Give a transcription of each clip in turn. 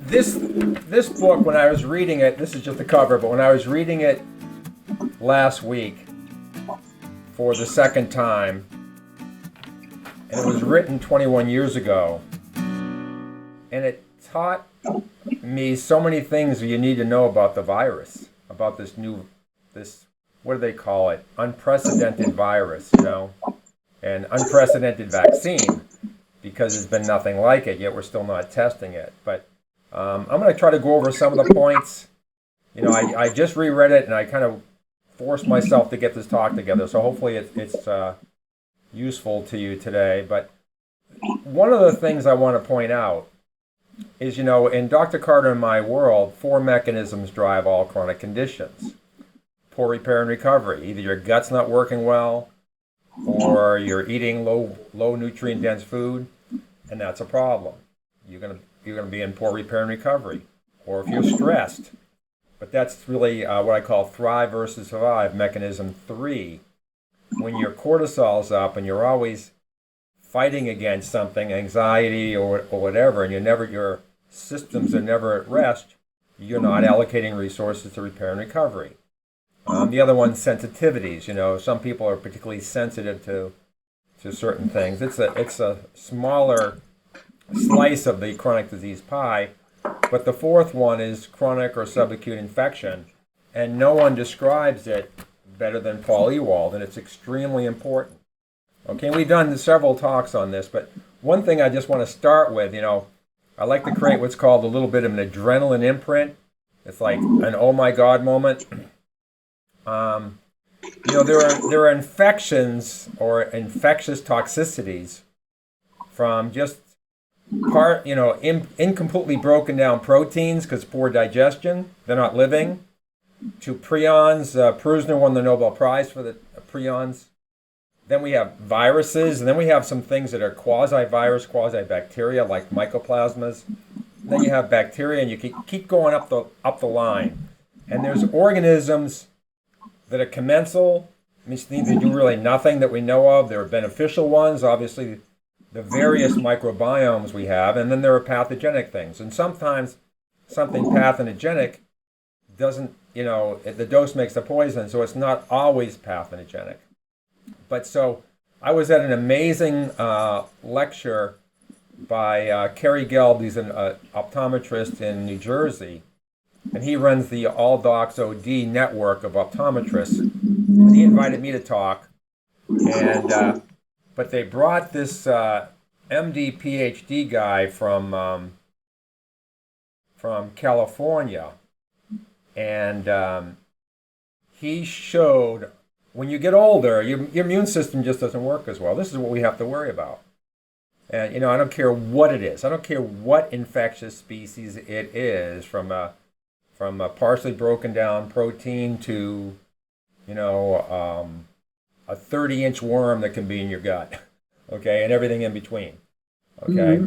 this book, when I was reading it, this is just the cover, but when I was reading it last week for the second time, and it was written 21 years ago, and it taught me so many things you need to know about the virus, about this what do they call it? Unprecedented virus, and unprecedented vaccine, because there's been nothing like it, yet we're still not testing it. But I'm going to try to go over some of the points. I just reread it, and I kind of forced myself to get this talk together, so hopefully it's useful to you today. But one of the things I want to point out is, in Dr. Carter and my world, 4 mechanisms drive all chronic conditions. Poor repair and recovery. Either your gut's not working well, or you're eating low nutrient dense food, and that's a problem. You're gonna be in poor repair and recovery. Or if you're stressed. But that's really what I call thrive versus survive, mechanism 3. When your cortisol's up and you're always fighting against something, anxiety or whatever, and your systems are never at rest, you're not allocating resources to repair and recovery. The other one's sensitivities. Some people are particularly sensitive to certain things. It's a smaller slice of the chronic disease pie, but the fourth one is chronic or subacute infection, and no one describes it better than Paul Ewald, and it's extremely important. Okay, we've done several talks on this, but one thing I just want to start with, I like to create what's called a little bit of an adrenaline imprint. It's like an oh my God moment. There are infections or infectious toxicities from just incompletely broken down proteins because poor digestion, they're not living, to prions. Prusner won the Nobel Prize for the prions. Then we have viruses, and then we have some things that are quasi-virus, quasi-bacteria, like mycoplasmas. Then you have bacteria, and you keep going up the line. And there's organisms that are commensal, means they do really nothing that we know of. There are beneficial ones, obviously the various microbiomes we have, and then there are pathogenic things. And sometimes something pathogenic doesn't, the dose makes the poison, so it's not always pathogenic. But so I was at an amazing lecture by Kerry Gelb. He's an optometrist in New Jersey, and he runs the All Docs OD network of optometrists. And he invited me to talk, and but they brought this MD PhD guy from California, and he showed, when you get older, your immune system just doesn't work as well. This is what we have to worry about. And, I don't care what it is. I don't care what infectious species it is, from a partially broken down protein to, a 30-inch worm that can be in your gut, okay, and everything in between, okay?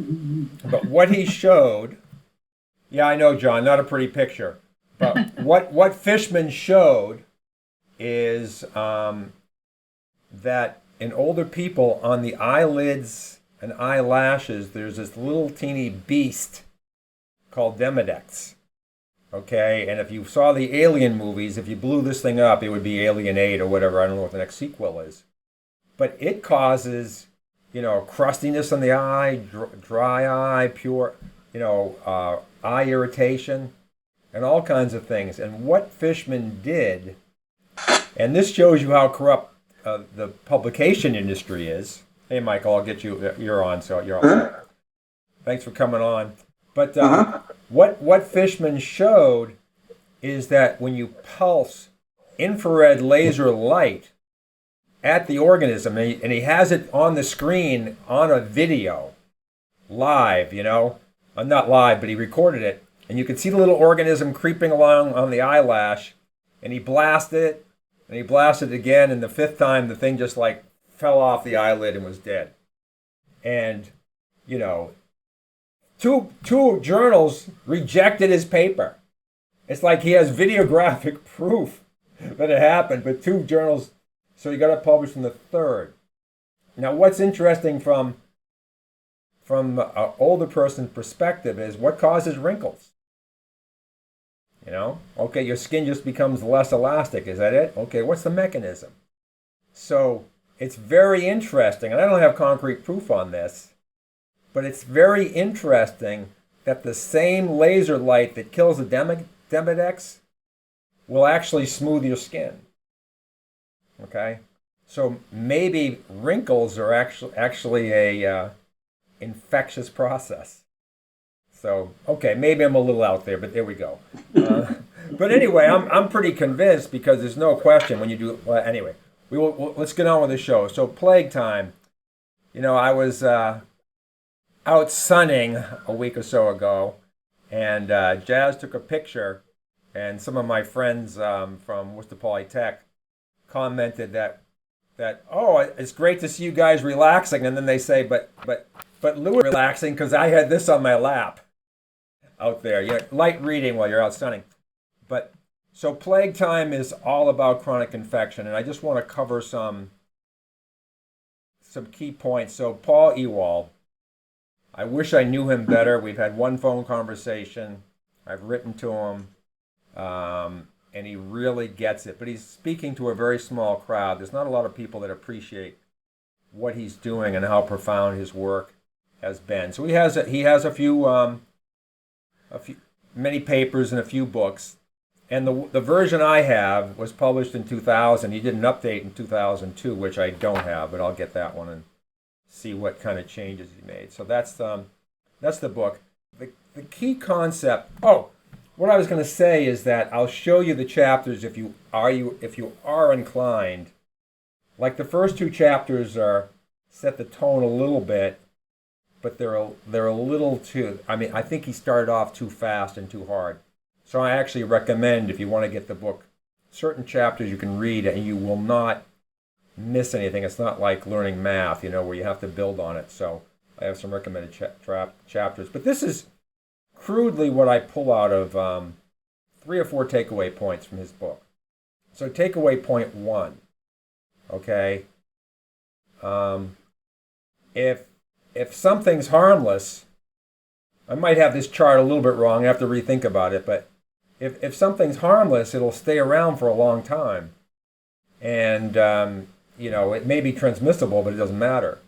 But what he showed, yeah, I know, John, not a pretty picture, but what Fishman showed is that in older people, on the eyelids and eyelashes, there's this little teeny beast called Demodex. Okay, and if you saw the Alien movies, if you blew this thing up, it would be Alien 8 or whatever. I don't know what the next sequel is. But it causes, crustiness on the eye, dry eye, pure, eye irritation, and all kinds of things. And what Fishman did, and this shows you how corrupt the publication industry is. Hey, Michael, I'll get you. You're on, so you're all set. Thanks for coming on. But what Fishman showed is that when you pulse infrared laser light at the organism, and he has it on the screen on a video, live, not live, but he recorded it, and you can see the little organism creeping along on the eyelash, and he blasted it, and he blasted it again, and the fifth time the thing just like fell off the eyelid and was dead. And, two journals rejected his paper. It's like he has videographic proof that it happened, but 2 journals, so he got it published in the third. Now, what's interesting from from an older person's perspective is what causes wrinkles? You know, okay, your skin just becomes less elastic. Is that it? Okay, what's the mechanism? So it's very interesting, and I don't have concrete proof on this, but it's very interesting that the same laser light that kills the Demodex will actually smooth your skin. Okay, so maybe wrinkles are actually a infectious process. So, okay, maybe I'm a little out there, but there we go. But anyway, I'm pretty convinced because there's no question when you do. Well, anyway, let's get on with the show. So, Plague Time. You know, I was out sunning a week or so ago, and Jazz took a picture, and some of my friends from Worcester Polytech commented that oh, it's great to see you guys relaxing, and then they say, but Lou is relaxing because I had this on my lap out there. You know, light reading while you're out sunning. But so Plague Time is all about chronic infection, and I just want to cover some key points. So Paul Ewald, I wish I knew him better. We've had one phone conversation. I've written to him, and he really gets it. But he's speaking to a very small crowd. There's not a lot of people that appreciate what he's doing and how profound his work has been. So he has a few many papers and a few books. And the version I have was published in 2000. He did an update in 2002, which I don't have, but I'll get that one and see what kind of changes he made. So that's the book. The key concept. Oh, what I was going to say is that I'll show you the chapters if you are inclined. Like the first two chapters set the tone a little bit, but they're a little too. I mean, I think he started off too fast and too hard. So I actually recommend, if you want to get the book, certain chapters you can read and you will not miss anything. It's not like learning math, you know, where you have to build on it. So I have some recommended chapters. But this is crudely what I pull out of 3 or 4 takeaway points from his book. So takeaway point 1, okay? If something's harmless, I might have this chart a little bit wrong. I have to rethink about it, but if something's harmless, it'll stay around for a long time. And, you know, it may be transmissible, but it doesn't matter.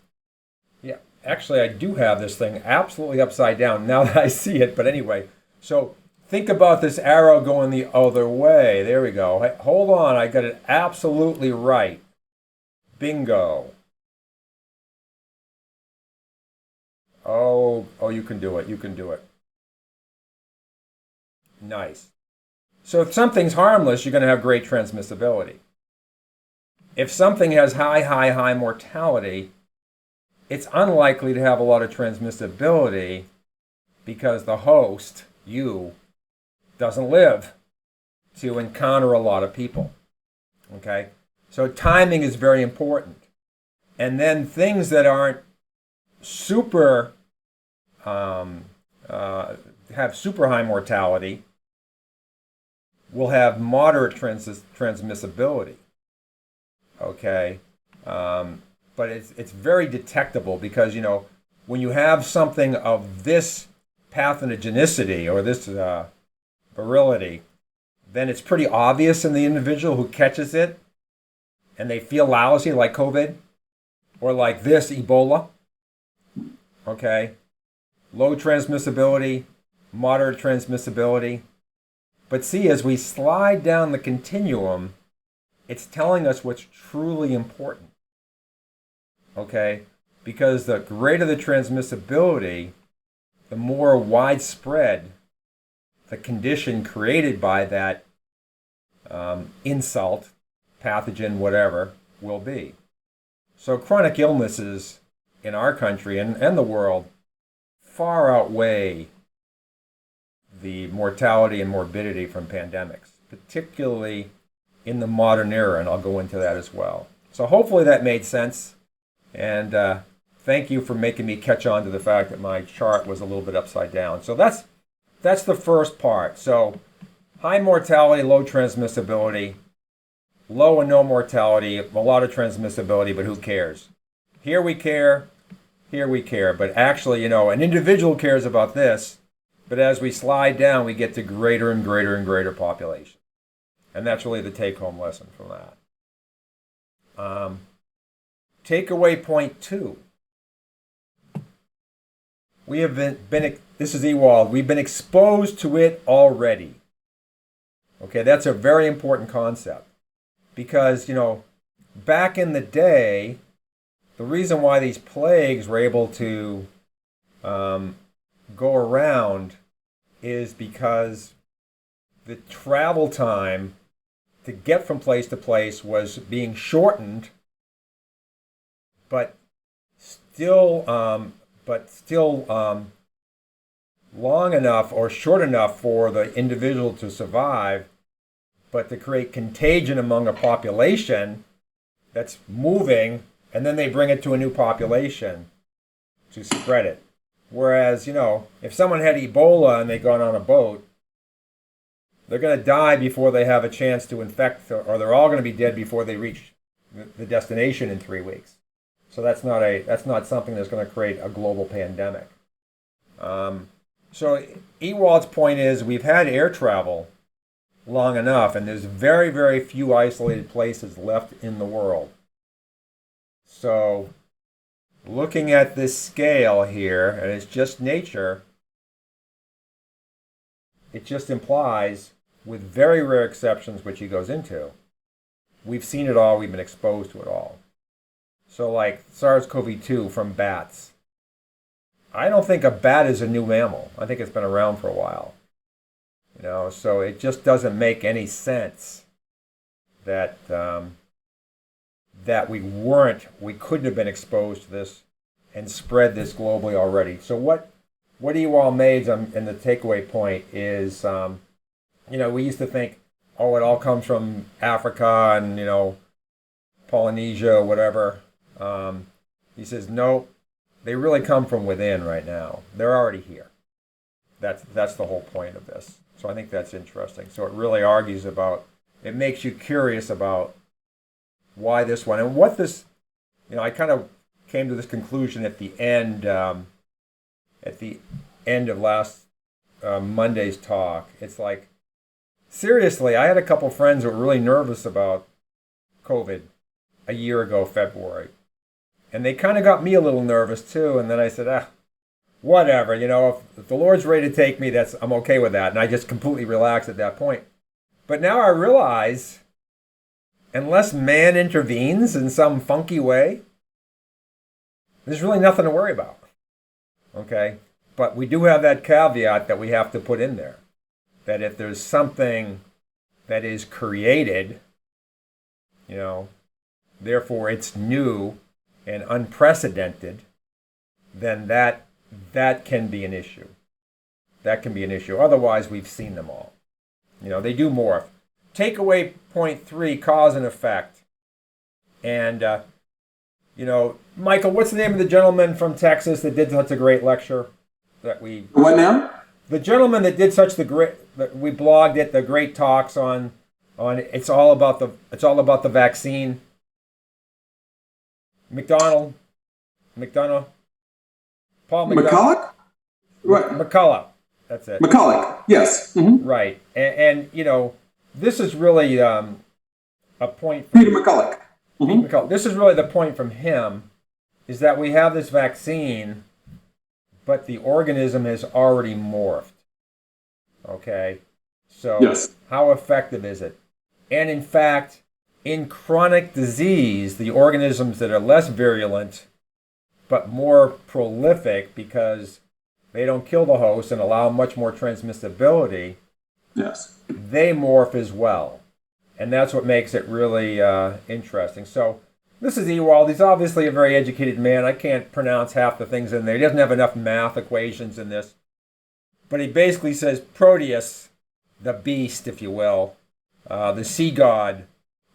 Yeah, actually, I do have this thing absolutely upside down now that I see it. But anyway, so think about this arrow going the other way. There we go. Hey, hold on, I got it absolutely right. Bingo. Oh, you can do it. You can do it. Nice. So if something's harmless, you're going to have great transmissibility. If something has high mortality, it's unlikely to have a lot of transmissibility because the host, you, doesn't live to encounter a lot of people. Okay? So timing is very important. And then things that aren't super have super high mortality will have moderate transmissibility. Okay, but it's very detectable because, you know, when you have something of this pathogenicity or this virility, then it's pretty obvious in the individual who catches it and they feel lousy, like COVID or like this Ebola. Okay, low transmissibility, moderate transmissibility. But see, as we slide down the continuum, it's telling us what's truly important. Okay, because the greater the transmissibility, the more widespread the condition created by that insult, pathogen, whatever, will be. So chronic illnesses in our country and the world far outweigh the mortality and morbidity from pandemics, particularly in the modern era, and I'll go into that as well. So hopefully that made sense, and thank you for making me catch on to the fact that my chart was a little bit upside down. So that's the first part. So high mortality, low transmissibility, low and no mortality, a lot of transmissibility, but who cares? Here we care. here we care. But actually, an individual cares about this, but as we slide down, we get to greater and greater and greater population. And that's really the take-home lesson from that. Takeaway point 2. We have been, this is Ewald, we've been exposed to it already. Okay, that's a very important concept. Because, back in the day, the reason why these plagues were able to go around is because the travel time to get from place to place was being shortened, but still long enough or short enough for the individual to survive, but to create contagion among a population that's moving, and then they bring it to a new population to spread it. Whereas, if someone had Ebola and they got on a boat, they're going to die before they have a chance to infect, or they're all going to be dead before they reach the destination in 3 weeks. So that's not something that's going to create a global pandemic. So Ewald's point is we've had air travel long enough, and there's very, very few isolated places left in the world. So looking at this scale here, and it's just nature, it just implies, with very rare exceptions, which he goes into, we've seen it all, we've been exposed to it all. So like SARS-CoV-2 from bats. I don't think a bat is a new mammal. I think it's been around for a while. So it just doesn't make any sense that that we couldn't have been exposed to this and spread this globally already. So what Ewald made in the takeaway point is, we used to think, oh, it all comes from Africa and, Polynesia or whatever. He says, no, they really come from within right now. They're already here. That's the whole point of this. So I think that's interesting. So it really argues about, it makes you curious about why this one and what this, I kind of came to this conclusion at the end of last Monday's talk. It's like, seriously, I had a couple friends who were really nervous about COVID a year ago, February. And they kind of got me a little nervous too. And then I said, whatever, if the Lord's ready to take me, I'm okay with that. And I just completely relaxed at that point. But now I realize, unless man intervenes in some funky way, there's really nothing to worry about. Okay? But we do have that caveat that we have to put in there. That if there's something that is created, therefore it's new and unprecedented, then that can be an issue. That can be an issue. Otherwise, we've seen them all. They do morph. Takeaway point 3, cause and effect. And, Michael, what's the name of the gentleman from Texas that did such a great lecture that we... What now? The gentleman that did that we blogged it, the great talks on it's all about the vaccine. McDonough. Paul McDonough. McCulloch? Right. McCulloch. That's it. McCulloch, yes. Mm-hmm. Right. And this is really a point... Peter McCulloch. Mm-hmm. Peter McCulloch. This is really the point from him, is that we have this vaccine, but the organism has already morphed. Okay? So yes. How effective is it? And in fact, in chronic disease, the organisms that are less virulent but more prolific because they don't kill the host and allow much more transmissibility, yes, they morph as well. And that's what makes it really interesting. So this is Ewald. He's obviously a very educated man. I can't pronounce half the things in there. He doesn't have enough math equations in this. But he basically says Proteus, the beast, if you will, the sea god,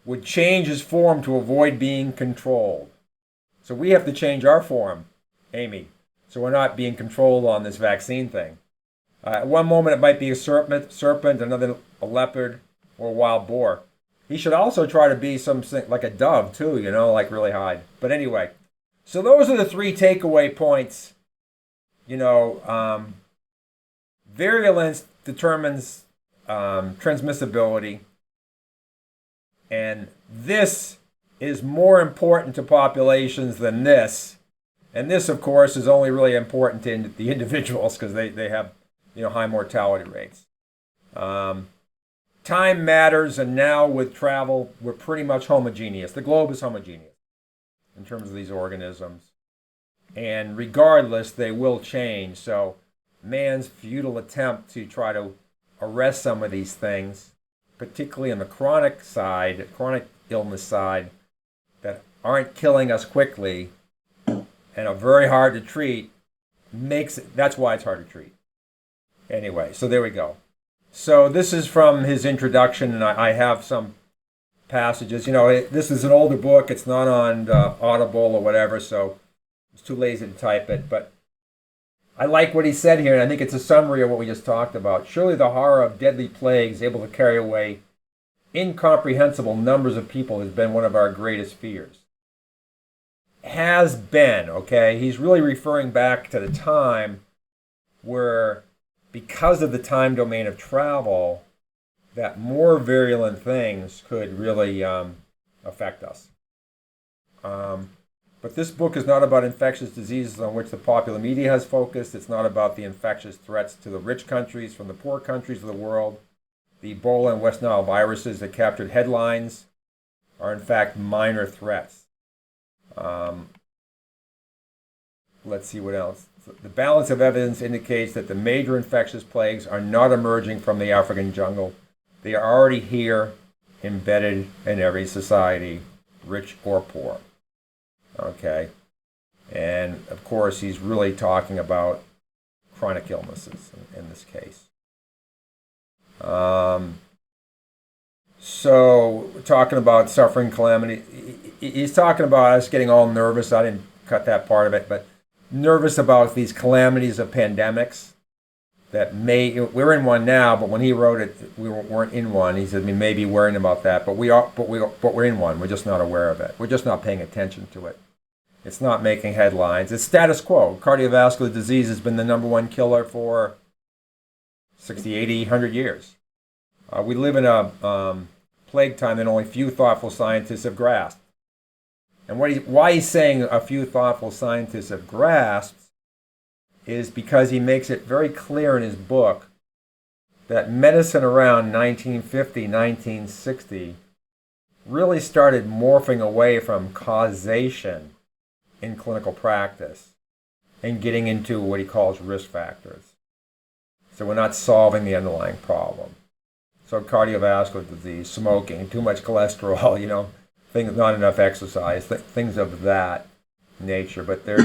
would change his form to avoid being controlled. So we have to change our form, Amy, so we're not being controlled on this vaccine thing. At one moment it might be a serpent, another a leopard, or a wild boar. He should also try to be something like a dove too, like really hide. But anyway, So those are the three takeaway points. Virulence determines transmissibility, and this is more important to populations than this. And this, of course, is only really important to the individuals because they have high mortality rates. Time matters, and now with travel, we're pretty much homogeneous. The globe is homogeneous in terms of these organisms. And regardless, they will change. So man's futile attempt to try to arrest some of these things, particularly on the chronic illness side, that aren't killing us quickly and are very hard to treat, that's why it's hard to treat. Anyway, so there we go. So this is from his introduction, and I have some passages. This is an older book. It's not on Audible or whatever, so it's too lazy to type it. But I like what he said here, and I think it's a summary of what we just talked about. Surely the horror of deadly plagues able to carry away incomprehensible numbers of people has been one of our greatest fears. Has been, okay? He's really referring back to the time where, because of the time domain of travel, that more virulent things could really affect us. But this book is not about infectious diseases on which the popular media has focused. It's not about the infectious threats to the rich countries from the poor countries of the world. The Ebola and West Nile viruses that captured headlines are in fact minor threats. Let's see what else. The balance of evidence indicates that the major infectious plagues are not emerging from the African jungle. They are already here, embedded in every society, rich or poor. Okay. And of course, he's really talking about chronic illnesses in this case. So we're talking about suffering, calamity. He's talking about us getting all nervous. I didn't cut that part of it, but nervous about these calamities of pandemics that we're in one now, but when he wrote it, we weren't in one. He said we may be worrying about that, but we're in one. We're just not aware of it. We're just not paying attention to it. It's not making headlines. It's status quo. Cardiovascular disease has been the number one killer for 60, 80, 100 years. We live in a plague time that only few thoughtful scientists have grasped. And why he's saying a few thoughtful scientists have grasped is because he makes it very clear in his book that medicine around 1950, 1960 really started morphing away from causation in clinical practice and getting into what he calls risk factors. So we're not solving the underlying problem. So cardiovascular disease, smoking, too much cholesterol, things, not enough exercise, things of that nature. But there,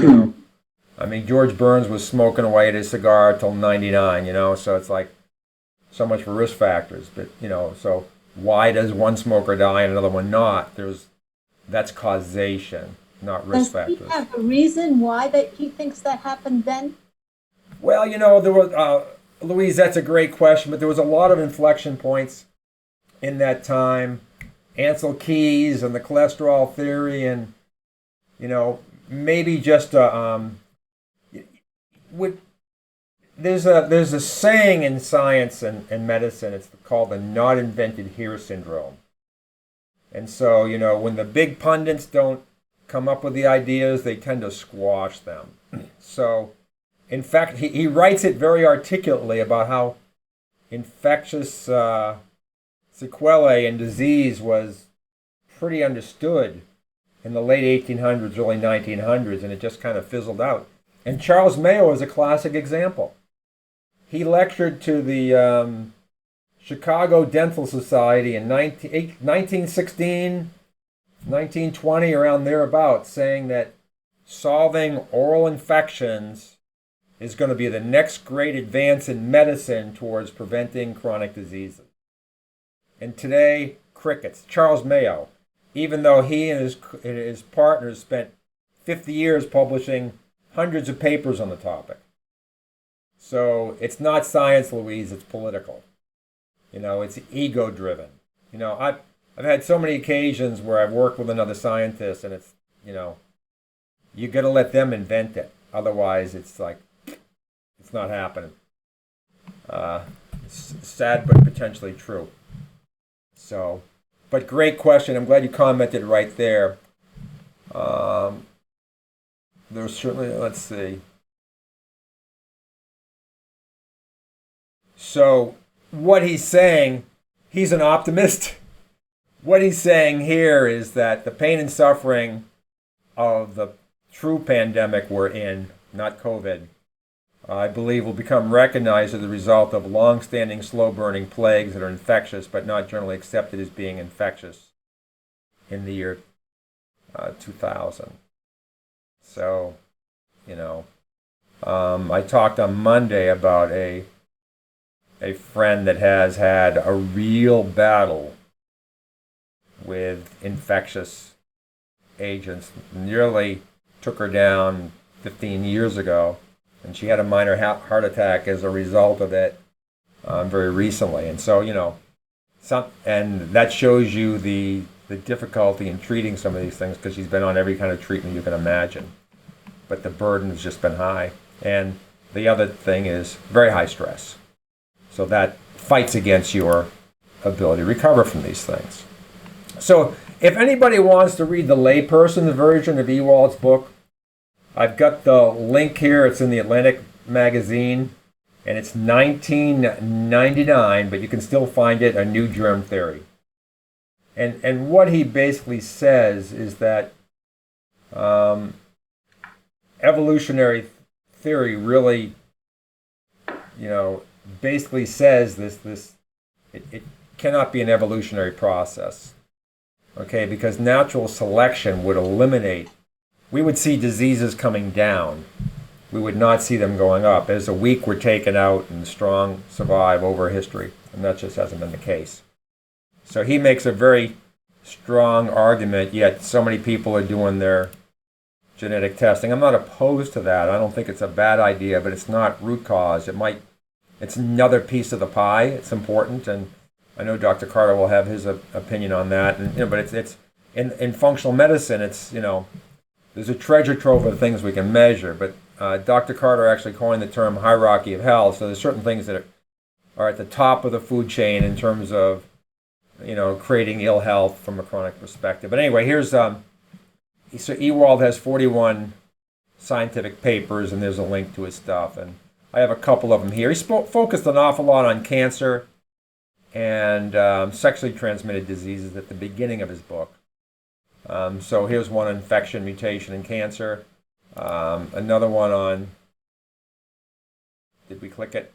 George Burns was smoking away at his cigar till 99, so it's like so much for risk factors. But, so why does one smoker die and another one not? That's causation, not risk factors. Does he have a reason why that he thinks that happened then? Well, there was, Louise, that's a great question, but there was a lot of inflection points in that time. Ansel Keys and the cholesterol theory, and maybe just there's a saying in science and medicine. It's called the not invented here syndrome. And so when the big pundits don't come up with the ideas, they tend to squash them. So in fact, he writes it very articulately about how infectious sequelae and disease was pretty understood in the late 1800s, early 1900s, and it just kind of fizzled out. And Charles Mayo is a classic example. He lectured to the Chicago Dental Society in 1916, 1920, around thereabouts, saying that solving oral infections is going to be the next great advance in medicine towards preventing chronic diseases. And today, crickets. Charles Mayo, even though he and his partners spent 50 years publishing hundreds of papers on the topic. So it's not science, Louise, it's political. It's ego-driven. I've had so many occasions where I've worked with another scientist, and it's, you got to let them invent it. Otherwise, it's like, it's not happening. It's sad, but potentially true. So, but great question. I'm glad you commented right there. There's certainly, let's see. So, what he's saying, he's an optimist. What he's saying here is that the pain and suffering of the true pandemic we're in, not COVID, I believe will become recognized as the result of long-standing, slow-burning plagues that are infectious but not generally accepted as being infectious in the year 2000. So, I talked on Monday about a friend that has had a real battle with infectious agents. Nearly took her down 15 years ago, and she had a minor heart attack as a result of it very recently. And so, and that shows you the difficulty in treating some of these things, because she's been on every kind of treatment you can imagine. But the burden has just been high. And the other thing is very high stress. So that fights against your ability to recover from these things. So if anybody wants to read the layperson's version of Ewald's book, I've got the link here. It's in the Atlantic magazine, and it's $19.99, but you can still find it, A New Germ Theory. And what he basically says is that evolutionary theory really, basically says it cannot be an evolutionary process. Okay, because natural selection would eliminate, we would see diseases coming down. We would not see them going up. As the weak were taken out and the strong survive over history, and that just hasn't been the case. So he makes a very strong argument, yet so many people are doing their genetic testing. I'm not opposed to that. I don't think it's a bad idea, but it's not root cause. It's another piece of the pie. It's important, and I know Dr. Carter will have his opinion on that. And but it's in functional medicine. It's there's a treasure trove of things we can measure. But Dr. Carter actually coined the term hierarchy of health. So there's certain things that are at the top of the food chain in terms of creating ill health from a chronic perspective. But anyway, here's so Ewald has 41 scientific papers, and there's a link to his stuff. And I have a couple of them here. He's focused an awful lot on cancer and sexually transmitted diseases at the beginning of his book. So here's one on infection, mutation, and cancer. Another one on, did we click it?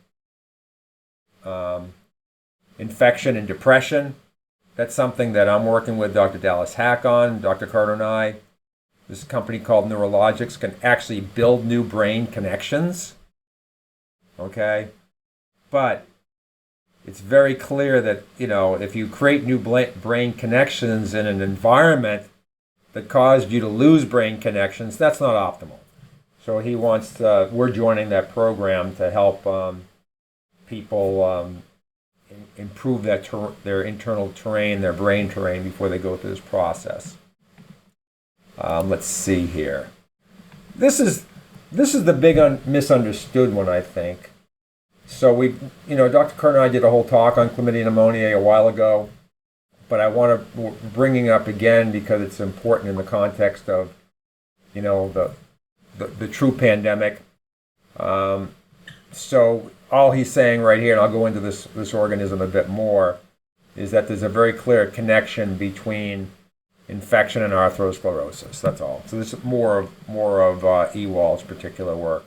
Infection and depression. That's something that I'm working with Dr. Dallas Hack on, Dr. Carter and I. This company called Neurologics can actually build new brain connections. Okay? But it's very clear that, if you create new brain connections in an environment that caused you to lose brain connections, that's not optimal. So he wants we're joining that program to help people improve their internal terrain, their brain terrain, before they go through this process. Let's see here. This is the big misunderstood one, I think. So Dr. Carter and I did a whole talk on chlamydia pneumoniae a while ago, but I want to bring it up again because it's important in the context of, the true pandemic. So all he's saying right here, and I'll go into this organism a bit more, is that there's a very clear connection between infection and atherosclerosis. That's all. So this is more of Ewald's particular work.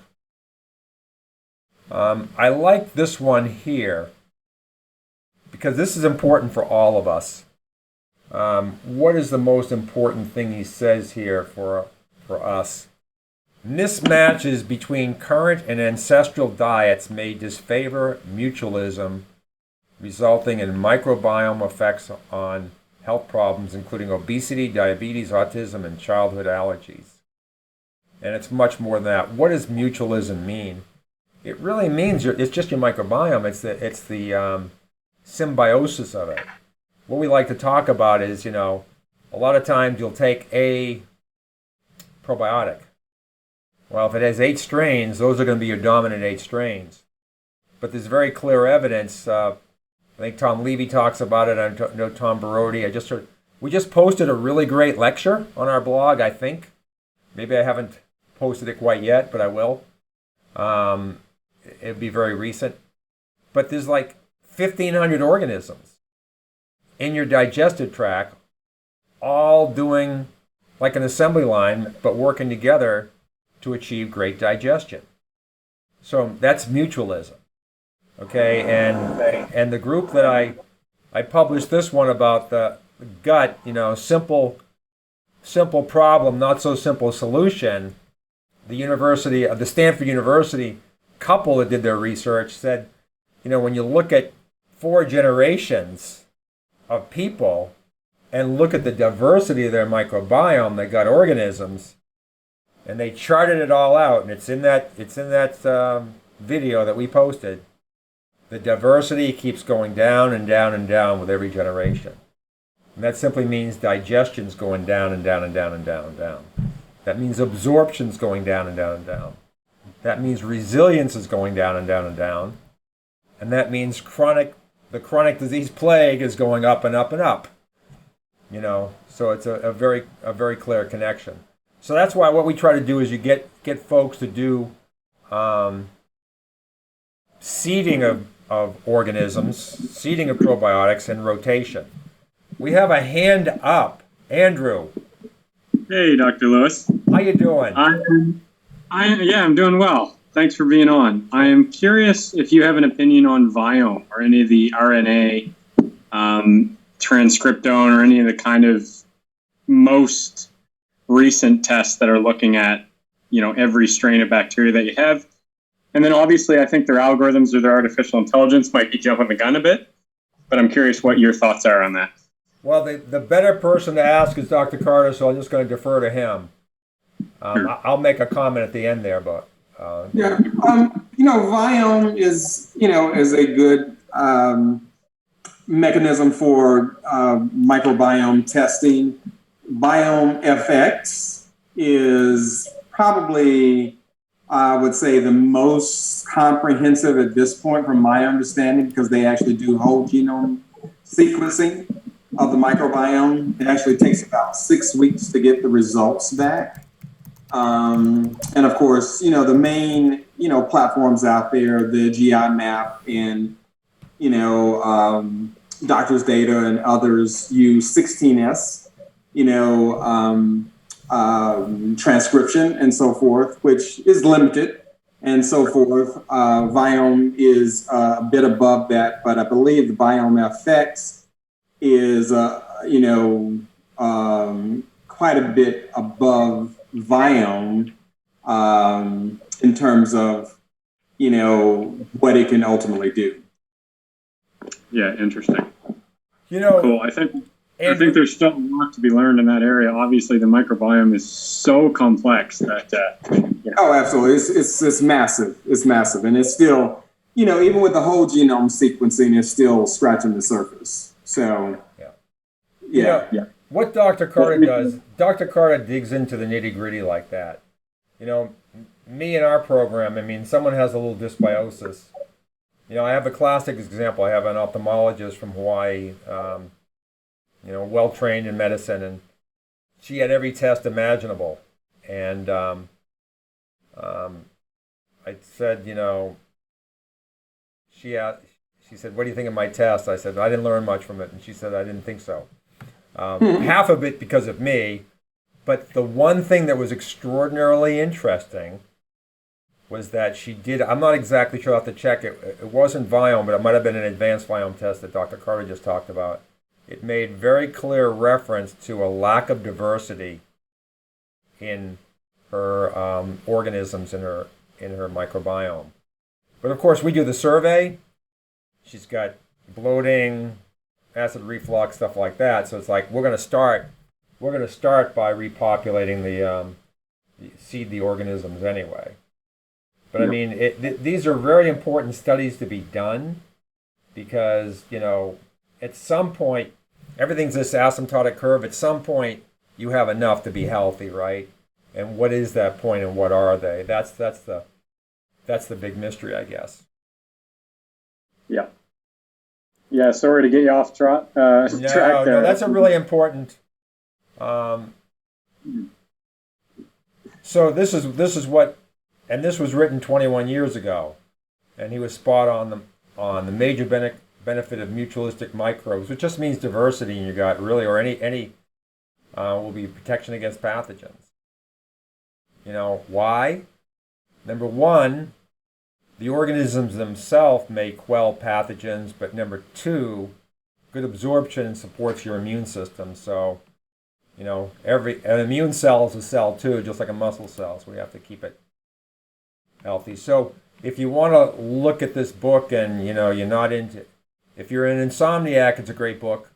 I like this one here because this is important for all of us. What is the most important thing he says here for us? Mismatches between current and ancestral diets may disfavor mutualism, resulting in microbiome effects on health problems, including obesity, diabetes, autism, and childhood allergies. And it's much more than that. What does mutualism mean? It really means it's just your microbiome. It's the symbiosis of it. What we like to talk about is, a lot of times you'll take a probiotic, Well, if it has 8 strains, those are going to be your dominant 8 strains. But there's very clear evidence. I think Tom Levy talks about it. I know Tom Barodi. We just posted a really great lecture on our blog, I think. Maybe I haven't posted it quite yet, but I will. It'll be very recent. But there's like 1,500 organisms in your digestive tract, all doing like an assembly line, but working together to achieve great digestion. So that's mutualism. Okay, and the group that I published this one about the gut, simple problem, not so simple solution. The Stanford University couple that did their research said, when you look at 4 generations of people and look at the diversity of their microbiome, the gut organisms, and they charted it all out, and it's in that video that we posted. The diversity keeps going down and down and down with every generation. And that simply means digestion's going down and down and down and down and down. That means absorption's going down and down and down. That means resilience is going down and down and down. And that means the chronic disease plague is going up and up and up. So it's a very clear connection. So that's why what we try to do is you get folks to do seeding of organisms, seeding of probiotics, and rotation. We have a hand up. Andrew. Hey, Dr. Lewis. How you doing? I'm doing well. Thanks for being on. I am curious if you have an opinion on Viome or any of the RNA, transcriptome, or any of the kind of most recent tests that are looking at, every strain of bacteria that you have. And then obviously I think their algorithms or their artificial intelligence might be jumping the gun a bit, but I'm curious what your thoughts are on that. Well, the better person to ask is Dr. Carter, so I'm just going to defer to him. Sure. I'll make a comment at the end there, but... Viome is a good mechanism for microbiome testing. Viome FX is probably, I would say, the most comprehensive at this point, from my understanding, because they actually do whole genome sequencing of the microbiome. It actually takes about 6 weeks to get the results back. And of course, the main, platforms out there, the GI map and, Doctor's Data and others use 16S, transcription and so forth, which is limited and so forth. Viome is a bit above that, but I believe the Viome FX is, quite a bit above Viome in terms of, what it can ultimately do. Yeah, interesting. Cool. I think there's still a lot to be learned in that area. Obviously, the microbiome is so complex that. Oh, absolutely! It's massive. It's massive, and it's still, even with the whole genome sequencing, it's still scratching the surface. So. Yeah. What Dr. Carter does, Dr. Carter digs into the nitty-gritty like that. Me in our program, someone has a little dysbiosis. I have a classic example. I have an ophthalmologist from Hawaii, well-trained in medicine, and she had every test imaginable. And I said, she said, "What do you think of my test?" I said, "I didn't learn much from it." And she said, "I didn't think so." Half of it because of me, but the one thing that was extraordinarily interesting was that she did, I'm not exactly sure, I'll have to check it. It wasn't Viome, but it might have been an advanced Viome test that Dr. Carter just talked about. It made very clear reference to a lack of diversity in her organisms in her microbiome. But of course, we do the survey. She's got bloating, acid reflux, stuff like that. So it's like we're going to start by repopulating seed the organisms anyway. But these are very important studies to be done because at some point everything's this asymptotic curve. At some point you have enough to be healthy, right? And what is that point and what are they? That's the big mystery, I guess. Yeah. Yeah, sorry to get you off track there. No, that's a really important. So this is what, and this was written 21 years ago, and he was spot on the major benefit of mutualistic microbes, which just means diversity in your gut, really, or any will be protection against pathogens. You know why? Number one, the organisms themselves may quell pathogens, but number two, good absorption supports your immune system. So, you know, an immune cell is a cell too, just like a muscle cell. So we have to keep it healthy. So if you want to look at this book and, you know, if you're an insomniac, it's a great book,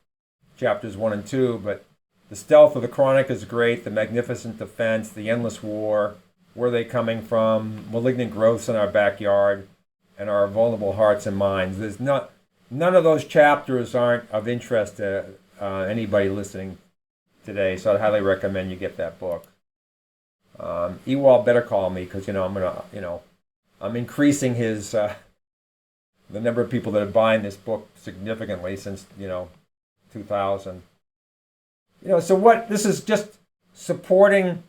chapters 1 and 2, but The Stealth of the Chronic is great, The Magnificent Defense, The Endless War, Where Are They Coming From, Malignant Growths in Our Backyard, and Our Vulnerable Hearts and Minds. None of those chapters aren't of interest to anybody listening today, so I'd highly recommend you get that book. Ewald better call me because, you know, I'm increasing his the number of people that are buying this book significantly since, 2000. So this is just supporting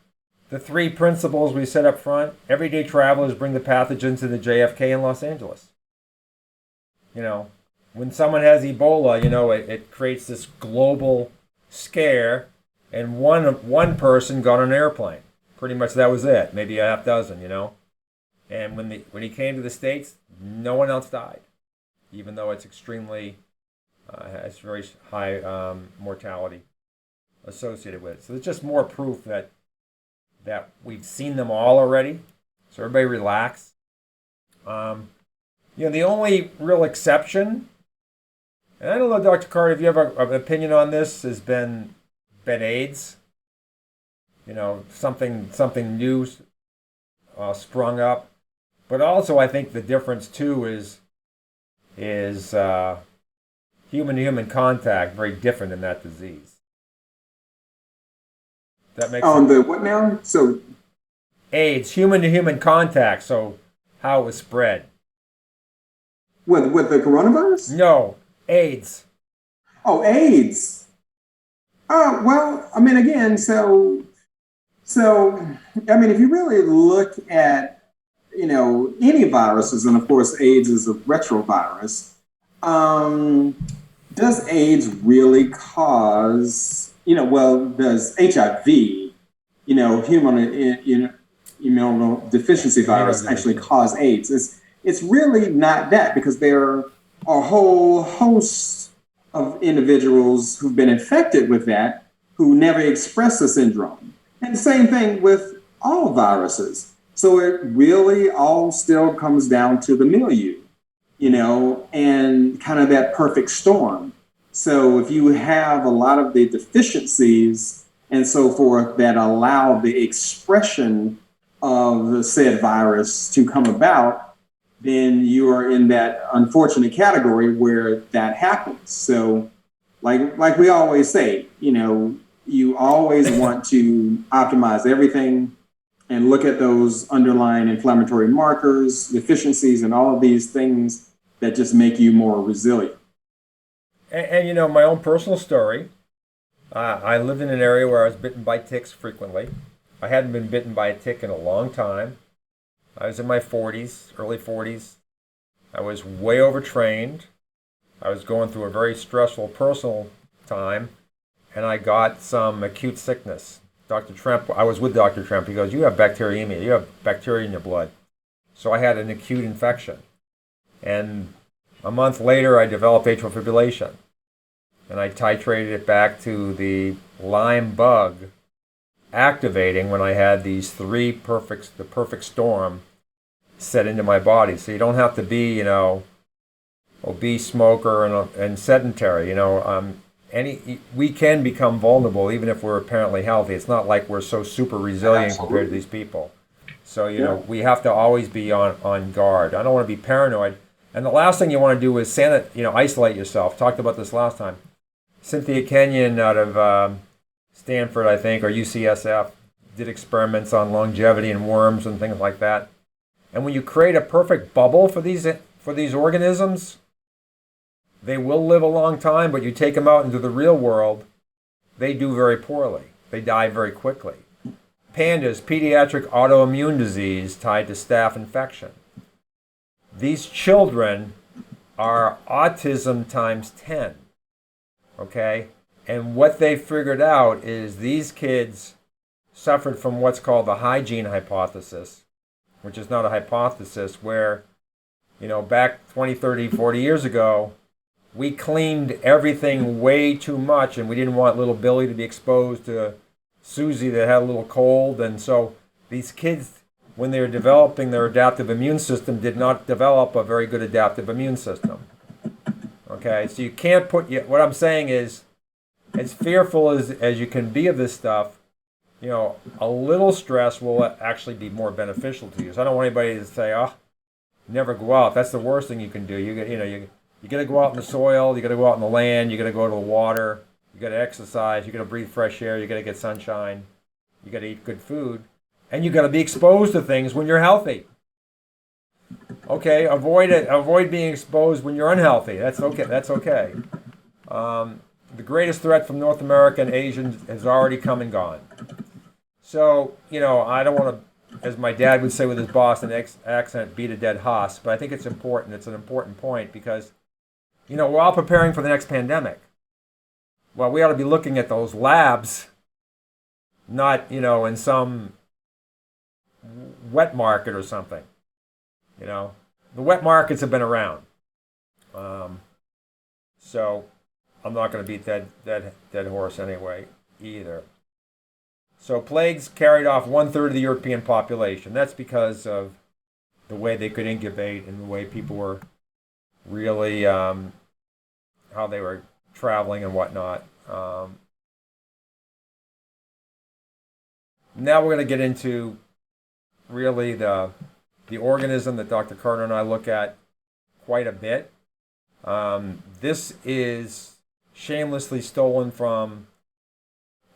the three principles we set up front. Everyday travelers bring the pathogens to the JFK in Los Angeles. When someone has Ebola, it creates this global scare, and one person got on an airplane. Pretty much that was it. Maybe a half dozen, And when he came to the States, no one else died, even though it's extremely has very high mortality associated with it. So it's just more proof that we've seen them all already. So everybody relax. The only real exception, and I don't know, Dr. Carter, if you have an opinion on this, has been AIDS. Something new sprung up. But also, I think the difference too is human-to-human contact, very different in that disease. That makes sense. The what now? So AIDS, human-to-human contact. So how it was spread. with the coronavirus? No, AIDS. Oh, AIDS. Well, I mean, again, so I mean, if you really look at any viruses, and of course AIDS is a retrovirus, does AIDS really cause, does HIV, human immunodeficiency virus actually cause AIDS? It's really not that, because there are a whole host of individuals who've been infected with that who never express the syndrome. And same thing with all viruses. So it really all still comes down to the milieu, and kind of that perfect storm. So if you have a lot of the deficiencies and so forth that allow the expression of the said virus to come about, then you are in that unfortunate category where that happens. So like we always say, you always want to optimize everything and look at those underlying inflammatory markers, deficiencies, and all of these things that just make you more resilient. And my own personal story, I lived in an area where I was bitten by ticks frequently. I hadn't been bitten by a tick in a long time. I was in my 40s, early 40s. I was way overtrained. I was going through a very stressful personal time, and I got some acute sickness. Dr. Tremp, I was with Dr. Tremp. He goes, "You have bacteremia. You have bacteria in your blood." So I had an acute infection. And a month later, I developed atrial fibrillation. And I titrated it back to the Lyme bug activating when I had these the perfect storm set into my body. So you don't have to be, obese, smoker, and sedentary. We can become vulnerable even if we're apparently healthy. It's not like we're so super resilient compared to these people. So, we have to always be on guard. I don't want to be paranoid. And the last thing you want to do is isolate yourself. Talked about this last time. Cynthia Kenyon out of Stanford, I think, or UCSF, did experiments on longevity in worms and things like that. And when you create a perfect bubble for these organisms, they will live a long time, but you take them out into the real world, they do very poorly. They die very quickly. Pandas, pediatric autoimmune disease tied to staph infection. These children are autism times 10, okay? And what they figured out is these kids suffered from what's called the hygiene hypothesis, which is not a hypothesis, where, back 20, 30, 40 years ago, we cleaned everything way too much, and we didn't want little Billy to be exposed to Susie that had a little cold. And so these kids, when they were developing their adaptive immune system, did not develop a very good adaptive immune system. Okay, so you can't what I'm saying is, as fearful as you can be of this stuff, a little stress will actually be more beneficial to you. So I don't want anybody to say, oh, never go out. That's the worst thing you can do. You got to go out in the soil, you got to go out in the land, you got to go to the water, you got to exercise, you got to breathe fresh air, you got to get sunshine, you got to eat good food, and you got to be exposed to things when you're healthy. Okay, avoid being exposed when you're unhealthy. That's okay. That's okay. The greatest threat from North America and Asians has already come and gone. So, I don't want to, as my dad would say with his Boston accent, beat a dead horse, but I think it's important. It's an important point because, we're all preparing for the next pandemic. Well, we ought to be looking at those labs, not, in some wet market or something. The wet markets have been around. So I'm not going to beat that dead horse anyway either. So plagues carried off 1/3 of the European population. That's because of the way they could incubate and the way people were really, how they were traveling and whatnot. Now we're going to get into really the organism that Dr. Carter and I look at quite a bit. This is shamelessly stolen from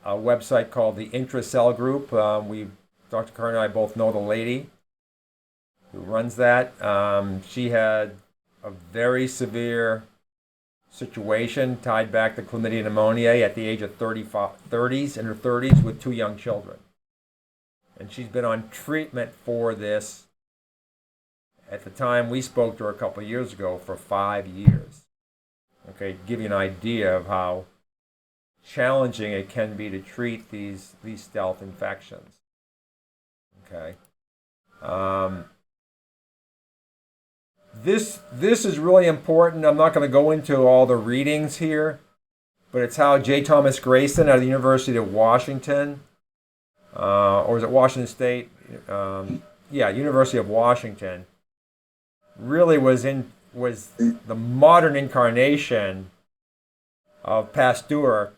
a website called the Intracell Group. Dr. Carter and I both know the lady who runs that. She had a very severe situation tied back to chlamydia pneumoniae at the age of 30s, in her 30s, with 2 young children. And she's been on treatment for this, at the time we spoke to her a couple of years ago, for 5 years. Okay, to give you an idea of how challenging it can be to treat these stealth infections. Okay. This is really important. I'm not going to go into all the readings here, but it's how J. Thomas Grayson out of the University of Washington, or is it Washington State? University of Washington, really was the modern incarnation of Pasteur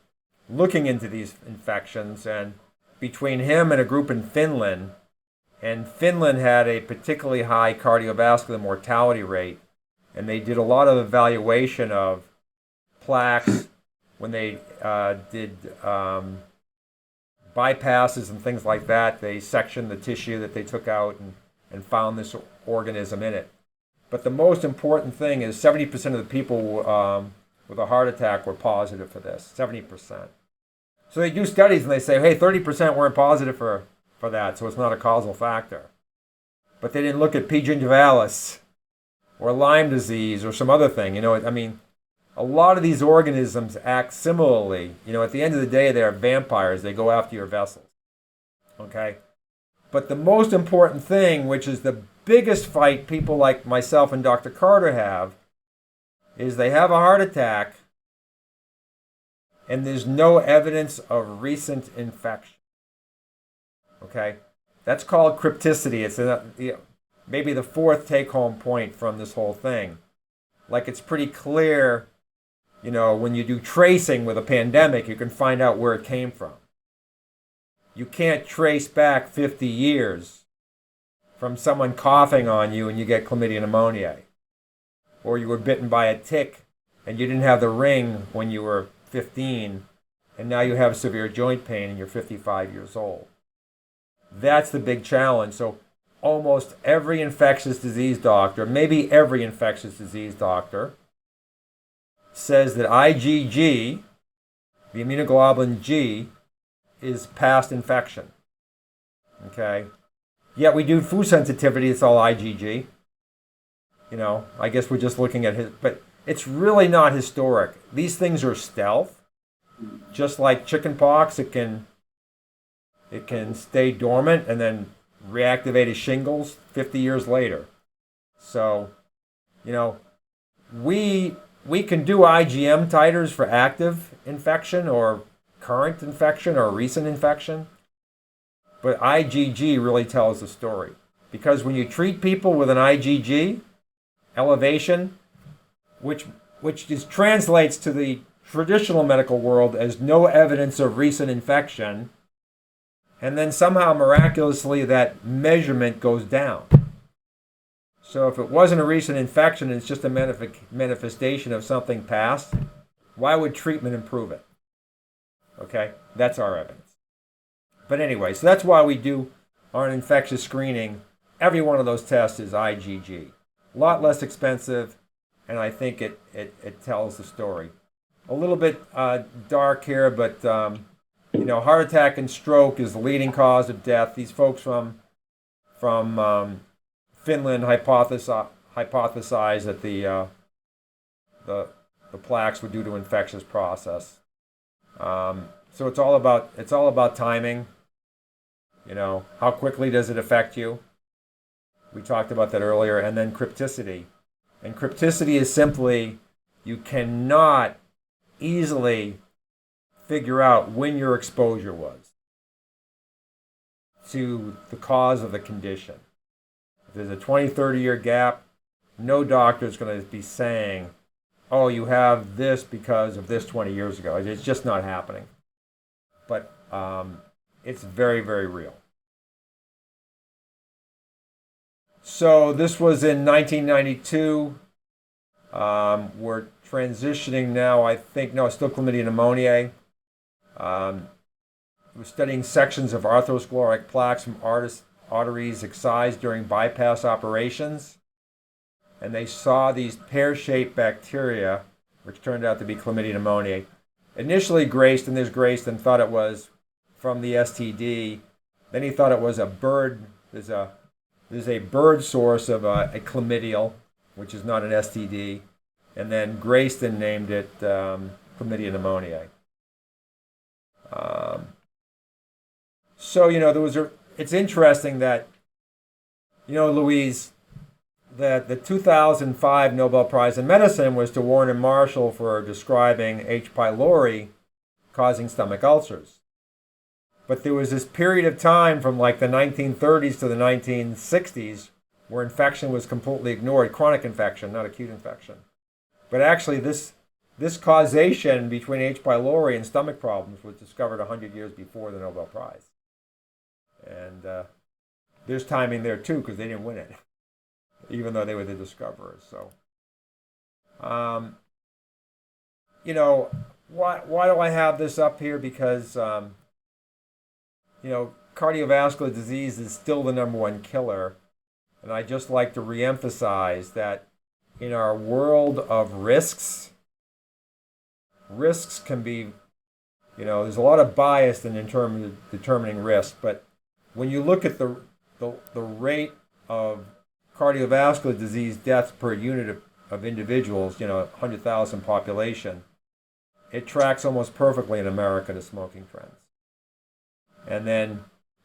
looking into these infections. And between him and a group in Finland, and Finland had a particularly high cardiovascular mortality rate, and they did a lot of evaluation of plaques when they did bypasses and things like that. They sectioned the tissue that they took out and found this organism in it. But the most important thing is 70% of the people with a heart attack were positive for this, 70%. So they do studies and they say, hey, 30% weren't positive for that, so it's not a causal factor. But they didn't look at P. gingivalis or Lyme disease or some other thing. A lot of these organisms act similarly. At the end of the day, they're vampires. They go after your vessels. Okay? But the most important thing, which is the biggest fight people like myself and Dr. Carter have, is they have a heart attack and there's no evidence of recent infection. Okay? That's called crypticity. It's maybe the fourth take-home point from this whole thing. Like, it's pretty clear, when you do tracing with a pandemic, you can find out where it came from. You can't trace back 50 years from someone coughing on you and you get chlamydia pneumoniae. Or you were bitten by a tick and you didn't have the ring when you were 15, and now you have severe joint pain and you're 55 years old. That's the big challenge. So almost every infectious disease doctor, maybe every infectious disease doctor, says that IgG, the immunoglobulin G, is past infection. Okay? Yet we do food sensitivity, it's all IgG. I guess we're just looking at his, but it's really not historic. These things are stealth. Just like chickenpox, it can stay dormant and then reactivate as shingles 50 years later. So, we can do IgM titers for active infection or current infection or recent infection, but IgG really tells the story. Because when you treat people with an IgG elevation, which translates to the traditional medical world as no evidence of recent infection, and then somehow miraculously that measurement goes down. So if it wasn't a recent infection, it's just a manifestation of something past, why would treatment improve it? Okay, that's our evidence. But anyway, so that's why we do our infectious screening. Every one of those tests is IgG. A lot less expensive, and I think it tells the story. A little bit dark here, but heart attack and stroke is the leading cause of death. These folks from Finland hypothesized that the plaques were due to infectious process. So it's all about timing. How quickly does it affect you? We talked about that earlier, and then crypticity. And crypticity is simply you cannot easily figure out when your exposure was to the cause of the condition. If there's a 20, 30-year gap, no doctor is going to be saying, oh, you have this because of this 20 years ago. It's just not happening. But it's very, very real. So this was in 1992. We're transitioning now, I think, no, it's still chlamydia pneumoniae. We're studying sections of arthrosclerotic plaques from arteries excised during bypass operations. And they saw these pear-shaped bacteria, which turned out to be chlamydia pneumoniae. Initially, Grayston thought it was from the STD. Then he thought it was a bird. There's a bird source of a chlamydial, which is not an STD. And then Grayston named it chlamydia pneumoniae. It's interesting that, Louise, that the 2005 Nobel Prize in Medicine was to Warren and Marshall for describing H. pylori causing stomach ulcers. But there was this period of time from like the 1930s to the 1960s where infection was completely ignored, chronic infection, not acute infection. But actually this causation between H. pylori and stomach problems was discovered 100 years before the Nobel Prize. And there's timing there too, because they didn't win it, even though they were the discoverers. So, why do I have this up here? Because, cardiovascular disease is still the number one killer. And I just like to reemphasize that in our world of risks can be, there's a lot of bias in terms of determining risk. But when you look at the rate of cardiovascular disease deaths per unit of individuals, 100,000 population, it tracks almost perfectly in America to smoking trends. And then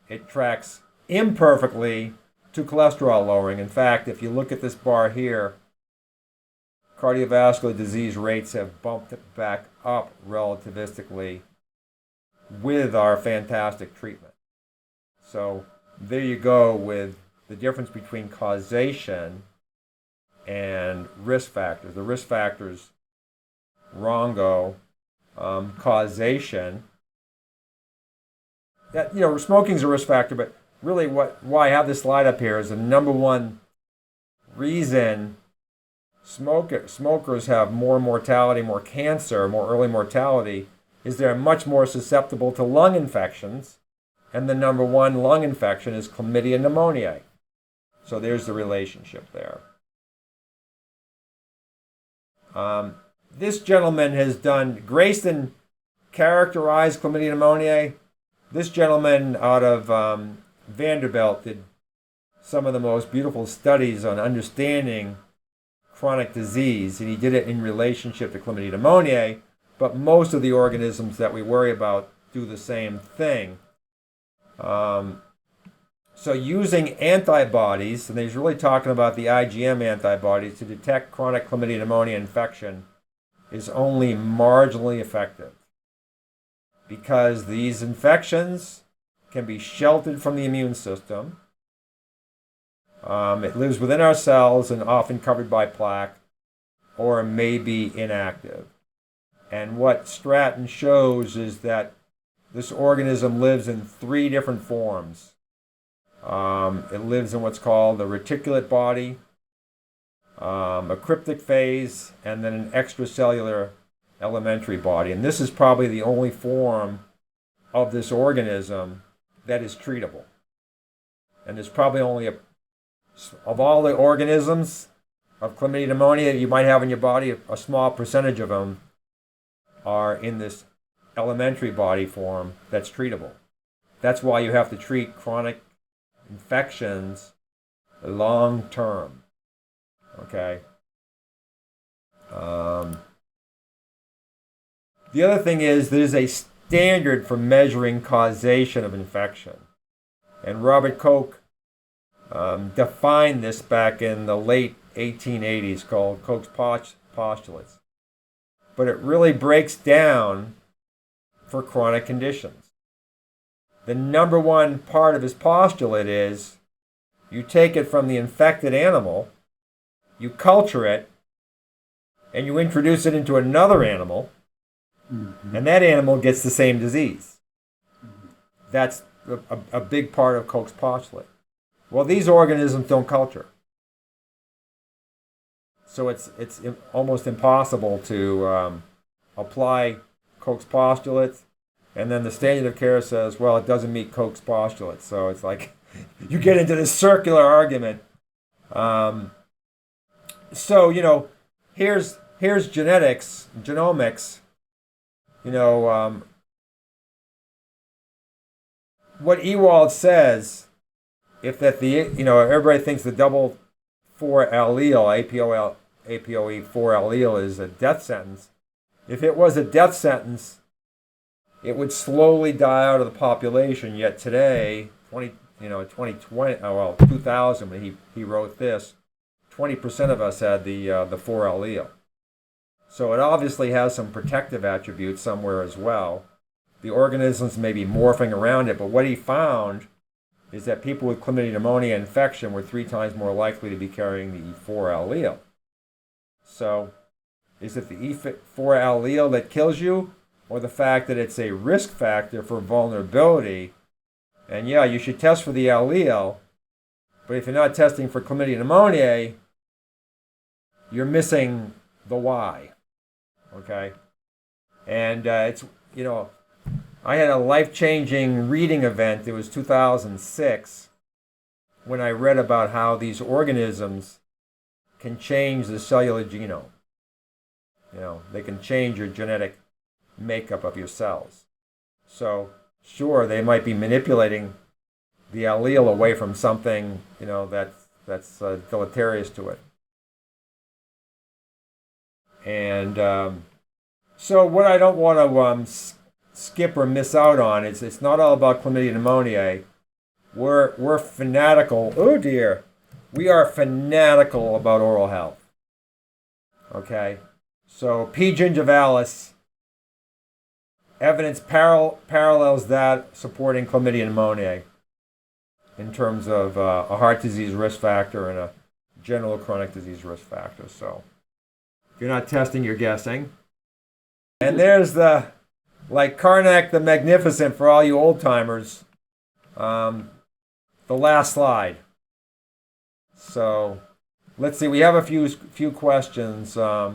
it tracks imperfectly to cholesterol lowering. In fact, if you look at this bar here, cardiovascular disease rates have bumped back up relativistically with our fantastic treatment. So there you go with the difference between causation and risk factors. The risk factors, wrongo, causation. That, smoking's a risk factor, but really why I have this slide up here is the number one reason smokers have more mortality, more cancer, more early mortality, is they're much more susceptible to lung infections and the number one lung infection is chlamydia pneumoniae. So there's the relationship there. This gentleman has done, Grayson characterized chlamydia pneumoniae. This gentleman out of Vanderbilt did some of the most beautiful studies on understanding chronic disease, and he did it in relationship to chlamydia pneumoniae, but most of the organisms that we worry about do the same thing. So using antibodies, and he's really talking about the IgM antibodies to detect chronic chlamydia pneumonia infection, is only marginally effective because these infections can be sheltered from the immune system. It lives within our cells and often covered by plaque, or may be inactive. And what Stratton shows is that this organism lives in 3 different forms. It lives in what's called the reticulate body, a cryptic phase, and then an extracellular elementary body. And this is probably the only form of this organism that is treatable. And there's probably only of all the organisms of chlamydia pneumonia you might have in your body, a small percentage of them are in this elementary body form that's treatable. That's why you have to treat chronic infections long term. Okay. The other thing is there's a standard for measuring causation of infection. And Robert Koch defined this back in the late 1880s, called Koch's postulates. But it really breaks down for chronic conditions. The number one part of his postulate is you take it from the infected animal, you culture it, and you introduce it into another animal, and that animal gets the same disease. That's a big part of Koch's postulate. Well, these organisms don't culture. So it's almost impossible to apply Koch's postulates, and then the standard of care says, well, it doesn't meet Koch's postulates. So it's like you get into this circular argument. So, here's genetics, genomics. What Ewald says, if that everybody thinks the double 4 allele, APOE 4 allele is a death sentence. If it was a death sentence, it would slowly die out of the population. Yet today, 2020, 2000, when he wrote this, 20% of us had the 4 allele. So it obviously has some protective attributes somewhere as well. The organisms may be morphing around it, but what he found is that people with chlamydia pneumonia infection were 3 times more likely to be carrying the E4 allele. So, is it the E4 allele that kills you, or the fact that it's a risk factor for vulnerability? And yeah, you should test for the allele, but if you're not testing for chlamydia pneumoniae, you're missing the why. Okay? And I had a life-changing reading event. It was 2006 when I read about how these organisms can change the cellular genome. They can change your genetic makeup of your cells. So, sure, they might be manipulating the allele away from something, that's deleterious to it. And so what I don't want to skip or miss out on is it's not all about chlamydia pneumoniae. We're fanatical. Oh dear. We are fanatical about oral health. Okay? So P. gingivalis, evidence parallels that supporting chlamydia pneumoniae in terms of a heart disease risk factor and a general chronic disease risk factor. So if you're not testing, you're guessing. And there's like Karnak the Magnificent for all you old timers, the last slide. So let's see, we have a few questions. I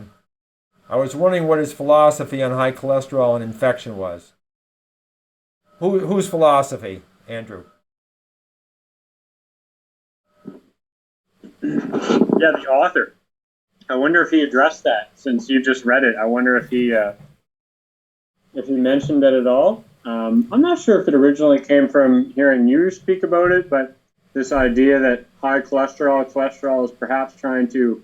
was wondering what his philosophy on high cholesterol and infection was. Whose philosophy? Andrew. Yeah, the author. I wonder if he addressed that since you just read it. I wonder if he mentioned it at all. I'm not sure if it originally came from hearing you speak about it, but this idea that high cholesterol is perhaps trying to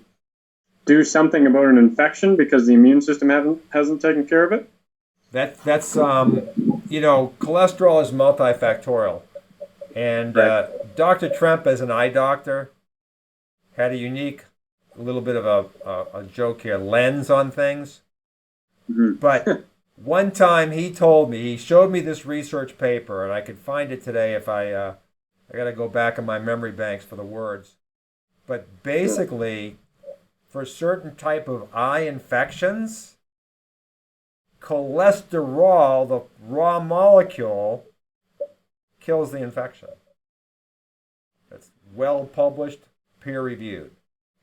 do something about an infection because the immune system hasn't taken care of it. That's cholesterol is multifactorial, and Right. Dr. Tremp, as an eye doctor, had a unique, a little bit of a joke here, lens on things. Mm-hmm. But one time he showed me this research paper, and I could find it today if I got to go back in my memory banks for the words. But basically, for certain type of eye infections, cholesterol, the raw molecule, kills the infection. That's well published, peer reviewed.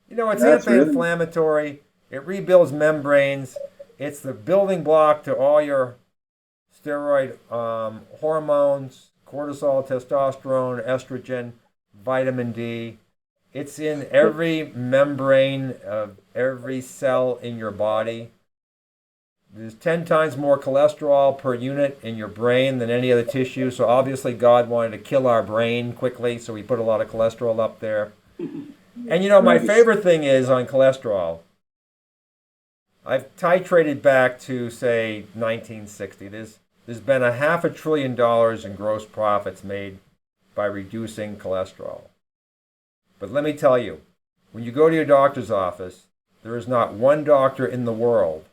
It's anti-inflammatory. It rebuilds membranes. It's the building block to all your steroid hormones, cortisol, testosterone, estrogen, vitamin D. It's in every membrane of every cell in your body. There's 10 times more cholesterol per unit in your brain than any other tissue. So obviously God wanted to kill our brain quickly, so he put a lot of cholesterol up there. And my favorite thing is on cholesterol, I've titrated back to, say, 1960. There's been $500 billion in gross profits made by reducing cholesterol. But let me tell you, when you go to your doctor's office, there is not one doctor in the world,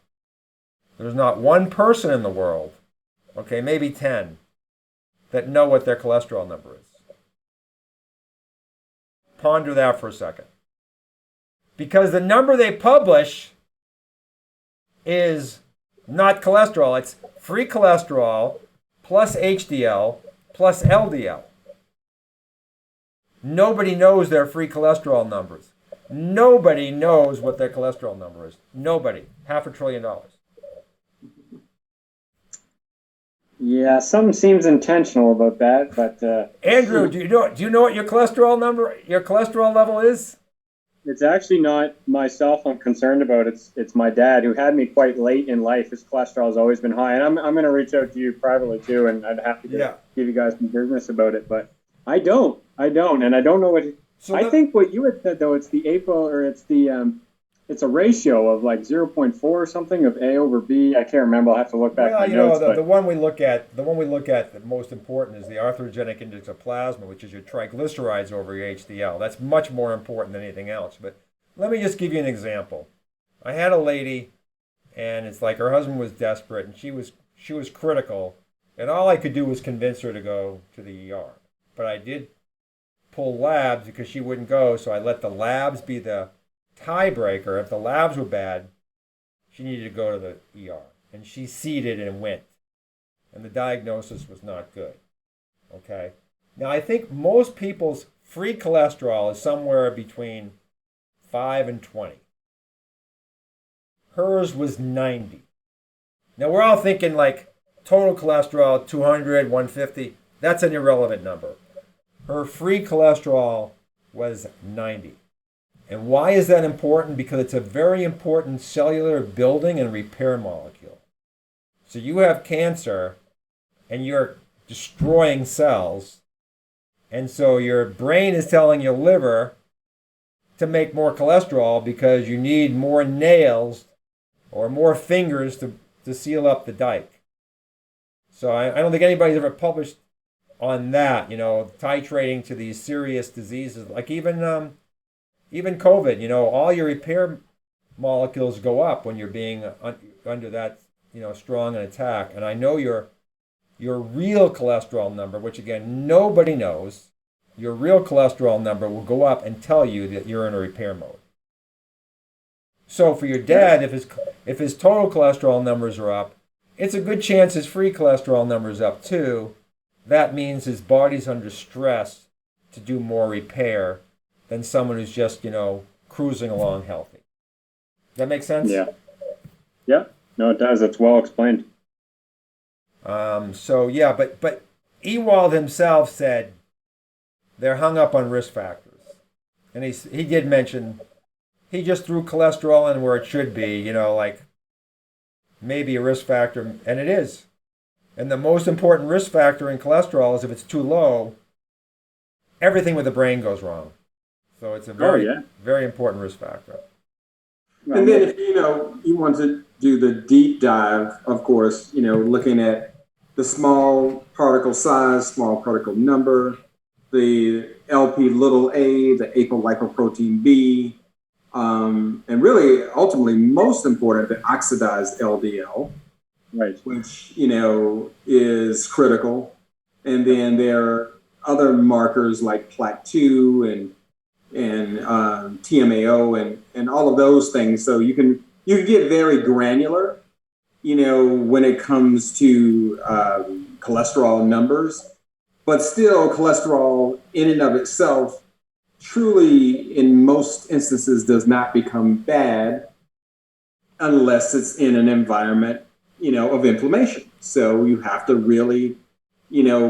there's not one person in the world, okay, maybe 10, that know what their cholesterol number is. Ponder that for a second. Because the number they publish is not cholesterol. It's free cholesterol plus HDL plus LDL. Nobody knows their free cholesterol numbers. Nobody knows what their cholesterol number is. Nobody. $500 billion. Yeah, something seems intentional about that, but Andrew, do you know what your cholesterol level is? it's actually not myself I'm concerned about. It's my dad, who had me quite late in life. His cholesterol has always been high, and I'm going to reach out to you privately too, and I'd have to give you guys some business about it. But I don't, and I don't know what. So I think what you had said though, it's the APO, or it's a ratio of like 0.4 or something of A over B. I can't remember. I'll have to look back. Well, the one we look at, the most important is the arthrogenic index of plasma, which is your triglycerides over your HDL. That's much more important than anything else. But let me just give you an example. I had a lady, and it's like her husband was desperate, and she was critical, and all I could do was convince her to go to the ER. But I did pull labs because she wouldn't go, so I let the labs be the tiebreaker. If the labs were bad, she needed to go to the ER. And she ceded and went. And the diagnosis was not good. Okay? Now, I think most people's free cholesterol is somewhere between 5 and 20. Hers was 90. Now, we're all thinking like total cholesterol, 200, 150. That's an irrelevant number. Her free cholesterol was 90. And why is that important? Because it's a very important cellular building and repair molecule. So you have cancer and you're destroying cells. And so your brain is telling your liver to make more cholesterol because you need more nails or more fingers to seal up the dike. So I don't think anybody's ever published on that, titrating to these serious diseases, like even COVID, all your repair molecules go up when you're being under that, strong an attack. And I know your real cholesterol number, which again, nobody knows, your real cholesterol number will go up and tell you that you're in a repair mode. So for your dad, if his total cholesterol numbers are up, it's a good chance his free cholesterol number is up too. That means his body's under stress to do more repair than someone who's just, cruising along healthy. That make sense? Yeah. No, it does. It's well explained. But Ewald himself said they're hung up on risk factors. And he did mention, he just threw cholesterol in where it should be, like maybe a risk factor, and it is. And the most important risk factor in cholesterol is if it's too low, everything with the brain goes wrong. So it's a very, very important risk factor. And then if you want to do the deep dive, of course, looking at the small particle size, small particle number, the LP little a, the apolipoprotein B, and really ultimately most important, the oxidized LDL, right, which is critical. And then there are other markers like Plaque 2 and TMAO and all of those things. So you can get very granular, when it comes to cholesterol numbers, but still cholesterol in and of itself truly in most instances does not become bad unless it's in an environment, of inflammation. So you have to really,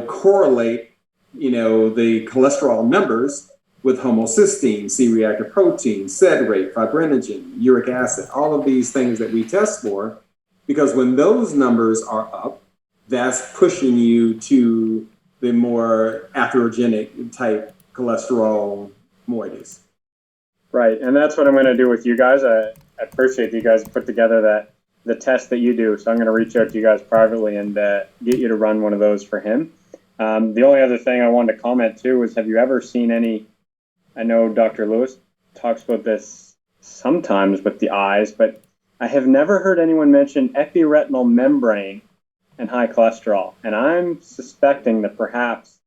correlate, the cholesterol numbers with homocysteine, C-reactive protein, sed rate, fibrinogen, uric acid, all of these things that we test for, because when those numbers are up, that's pushing you to the more atherogenic type cholesterol moieties. Right, and that's what I'm going to do with you guys. I appreciate that you guys put together the test that you do, so I'm going to reach out to you guys privately and get you to run one of those for him. The only other thing I wanted to comment too is, have you ever seen any, I know Dr. Lewis talks about this sometimes with the eyes, but I have never heard anyone mention epiretinal membrane and high cholesterol. And I'm suspecting that perhaps,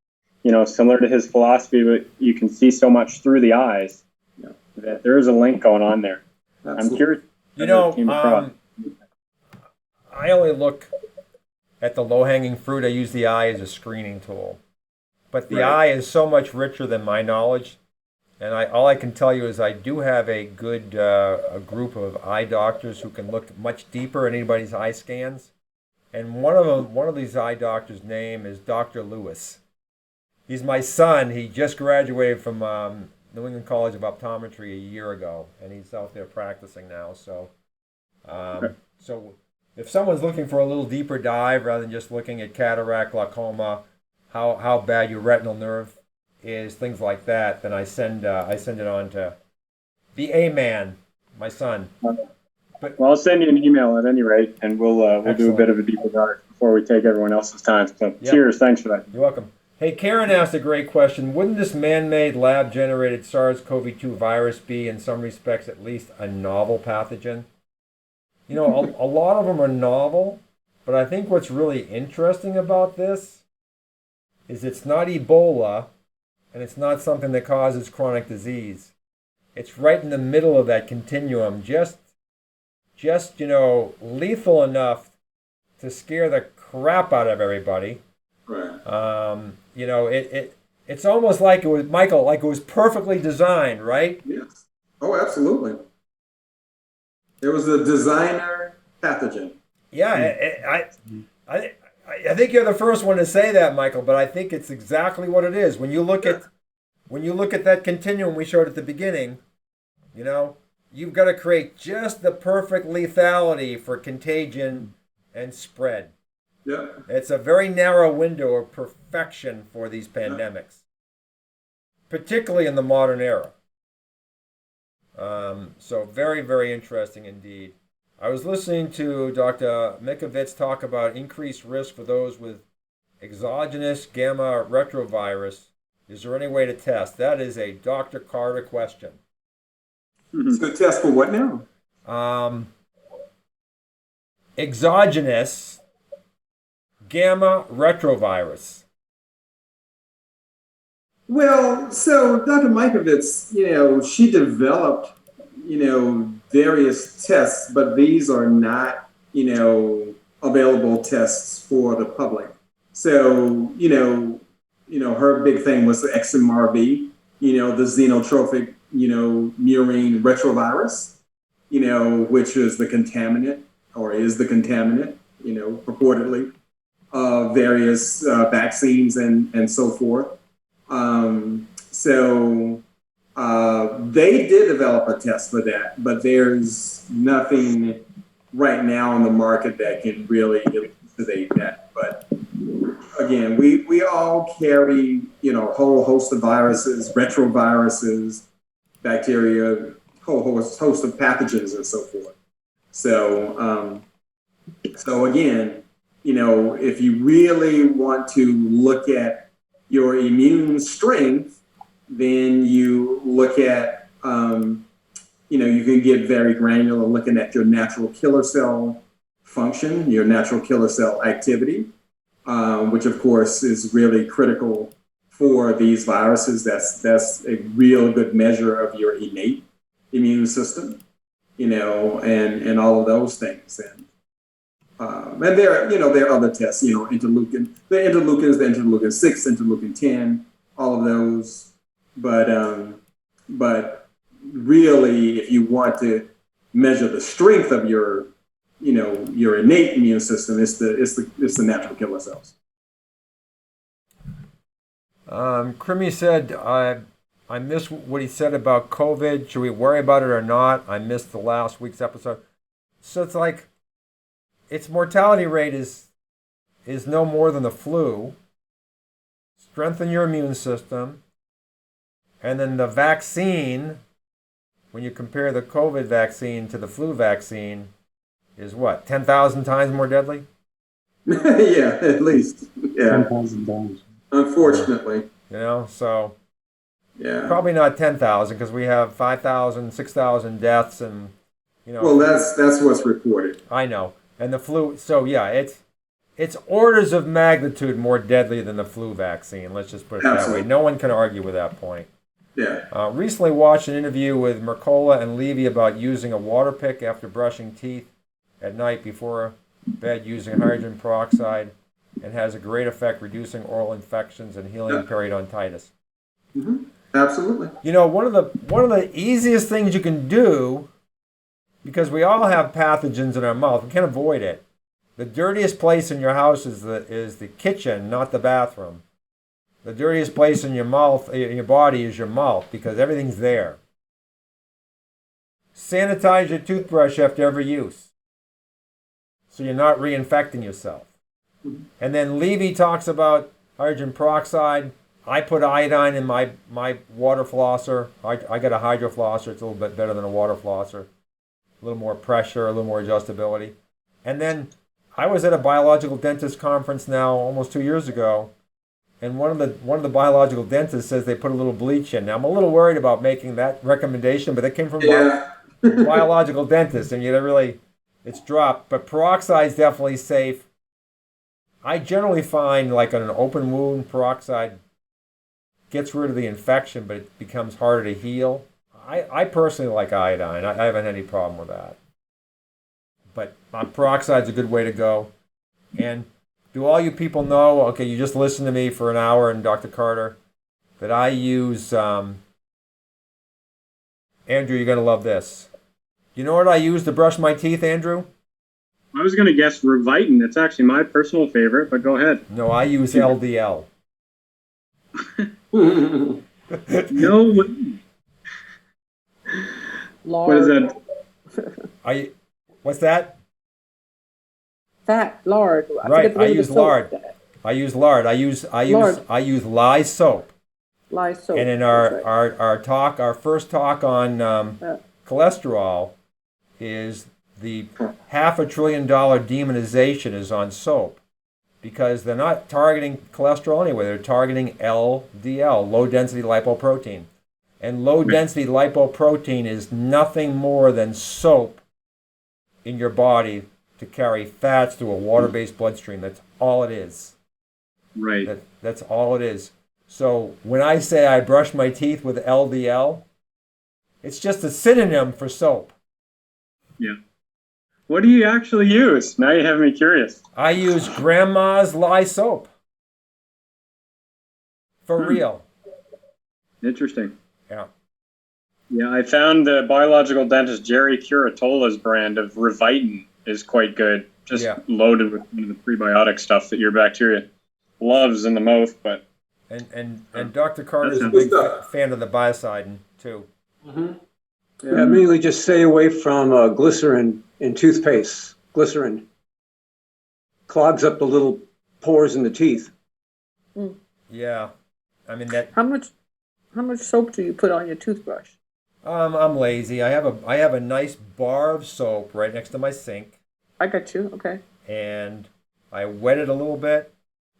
similar to his philosophy, but you can see so much through the eyes, that there is a link going on there. Absolutely. I'm curious. I only look at the low-hanging fruit. I use the eye as a screening tool. But the eye is so much richer than my knowledge. And all I can tell you is I do have a good a group of eye doctors who can look much deeper in anybody's eye scans. And one of these eye doctors' name is Dr. Lewis. He's my son. He just graduated from New England College of Optometry a year ago, and he's out there practicing now. So, so if someone's looking for a little deeper dive rather than just looking at cataract, glaucoma, how bad your retinal nerve is, things like that, then I send it on to the A-man, my son. Well, I'll send you an email at any rate, and we'll do a bit of a deeper dive before we take everyone else's time. So, cheers, thanks for that. You're welcome. Hey, Karen asked a great question. Wouldn't this man-made, lab-generated SARS-CoV-2 virus be, in some respects at least, a novel pathogen? A lot of them are novel, but I think what's really interesting about this is it's not Ebola, and it's not something that causes chronic disease. It's right in the middle of that continuum, just lethal enough to scare the crap out of everybody. Right. It's almost like it was, Michael, like it was perfectly designed, right? Yes. Oh, absolutely. There was a designer pathogen. Yeah, I think you're the first one to say that, Michael, but I think it's exactly what it is. When you look at that continuum we showed at the beginning, you've got to create just the perfect lethality for contagion and spread. Yeah. It's a very narrow window of perfection for these pandemics, particularly in the modern era. So very, very interesting indeed. I was listening to Dr. Mikovits talk about increased risk for those with exogenous gamma retrovirus. Is there any way to test? That is a Dr. Carter question. So test for what now? Exogenous gamma retrovirus. Well, so Dr. Mikovits, she developed, various tests, but these are not, available tests for the public. So, her big thing was the XMRV, the xenotrophic, murine retrovirus, which is the contaminant or is the contaminant, purportedly. various vaccines and so forth. So they did develop a test for that, but there's nothing right now on the market that can really elucidate that. But again, we all carry, a whole host of viruses, retroviruses, bacteria, whole host of pathogens and so forth. So, so again, if you really want to look at your immune strength, then you look at, you can get very granular looking at your natural killer cell function, your natural killer cell activity, which of course is really critical for these viruses. That's a real good measure of your innate immune system, and all of those things. And there are other tests, the interleukins, the interleukin 6, interleukin 10, all of those. But really, if you want to measure the strength of your innate immune system, it's the natural killer cells. Crimmy said, I missed what he said about COVID. Should we worry about it or not? I missed the last week's episode. So it's like, its mortality rate is no more than the flu. Strengthen your immune system. And then the vaccine, when you compare the COVID vaccine to the flu vaccine, is what, 10,000 times more deadly? Yeah, at least. Yeah. 10,000 times. Unfortunately. So yeah, probably not 10,000 because we have 5,000, 6,000 deaths and, Well, that's what's reported. I know. And the flu, so yeah, it's orders of magnitude more deadly than the flu vaccine. Let's just put it Absolutely. that way. No one can argue with that point. Yeah. Recently watched an interview with Mercola and Levy about using a water pick after brushing teeth at night before bed using hydrogen peroxide, and has a great effect reducing oral infections and healing periodontitis. Mm-hmm. Absolutely. One of the easiest things you can do, because we all have pathogens in our mouth, we can't avoid it. The dirtiest place in your house is the kitchen, not the bathroom. The dirtiest place in your mouth, in your body, is your mouth because everything's there. Sanitize your toothbrush after every use, so you're not reinfecting yourself. And then Levy talks about hydrogen peroxide. I put iodine in my water flosser. I got a hydro flosser. It's a little bit better than a water flosser. A little more pressure, a little more adjustability. And then I was at a biological dentist conference now almost 2 years ago, and one of the biological dentists says they put a little bleach in. Now I'm a little worried about making that recommendation, but it came from biological dentists, and it's dropped. But peroxide is definitely safe. I generally find, like on an open wound, peroxide gets rid of the infection, but it becomes harder to heal. I personally like iodine. I haven't had any problem with that. But peroxide's a good way to go. And do all you people know, okay, you just listened to me for an hour and Dr. Carter, that I use, Andrew, you're going to love this. You know what I use to brush my teeth, Andrew? I was going to guess Revitin. It's actually my personal favorite, but go ahead. No, I use LDL. No way. Lard. What is that? What's that? Fat, lard. Right, I use lard. I use lard. I use lye soap. Lye soap. And in our first talk on cholesterol is the $500 billion demonization is on soap, because they're not targeting cholesterol anyway. They're targeting LDL, low density lipoprotein. And low density lipoprotein is nothing more than soap in your body to carry fats through a water-based bloodstream. That's all it is. Right. That's all it is. So when I say I brush my teeth with LDL, it's just a synonym for soap. Yeah. What do you actually use? Now you have me curious. I use Grandma's lye soap. For real. Interesting. Yeah. Yeah, I found the biological dentist Jerry Curatola's brand of Revitin is quite good. just Yeah. loaded with some of the prebiotic stuff that your bacteria loves in the mouth. But And Dr. Carter's a That's big good stuff. fan of the biocidin too. Yeah, mainly just stay away from glycerin in toothpaste. Glycerin clogs up the little pores in the teeth. Yeah, I mean that. How much soap do you put on your toothbrush? I'm lazy. I have a nice bar of soap right next to my sink, I got you. Okay. and I wet it a little bit,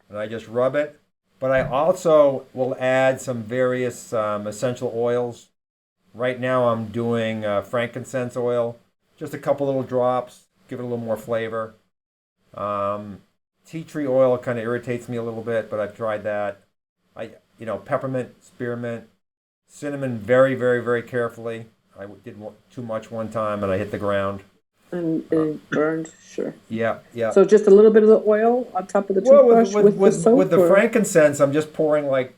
and I just rub it. But I also will add some various essential oils. Right now I'm doing frankincense oil, just a couple little drops, give it a little more flavor. Tea tree oil kind of irritates me a little bit, but I've tried that. Peppermint, spearmint, cinnamon, very, very, very carefully. I did too much one time, and I hit the ground. And it burned. Sure. Yeah, yeah. So just a little bit of the oil on top of the Well, toothbrush with the soap. with the or- frankincense, I'm just pouring like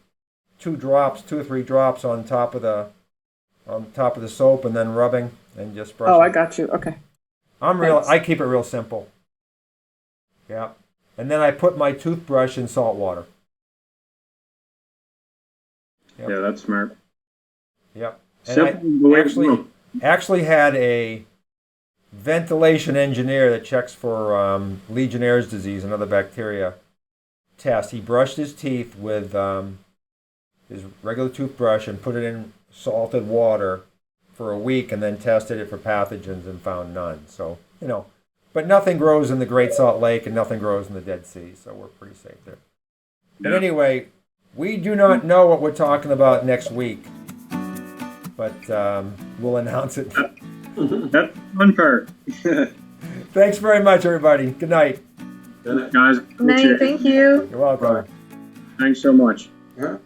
2 or 3 drops on top of the soap, and then rubbing and just brushing. Oh, I got you. Okay. Thanks. I keep it real simple. Yeah, and then I put my toothbrush in salt water. Yep. yeah, that's smart. Yep. And Simple, the way I to go. actually had a ventilation engineer that checks for Legionnaire's disease and other bacteria test. He brushed his teeth with his regular toothbrush and put it in salted water for a week, and then tested it for pathogens and found none. So, but nothing grows in the Great Salt Lake and nothing grows in the Dead Sea, so we're pretty safe there. But anyway, we do not know what we're talking about next week, but we'll announce it. That's the fun part. Thanks very much, everybody. Good night. Guys, Night, thank you. You're welcome. thanks so much. Yeah.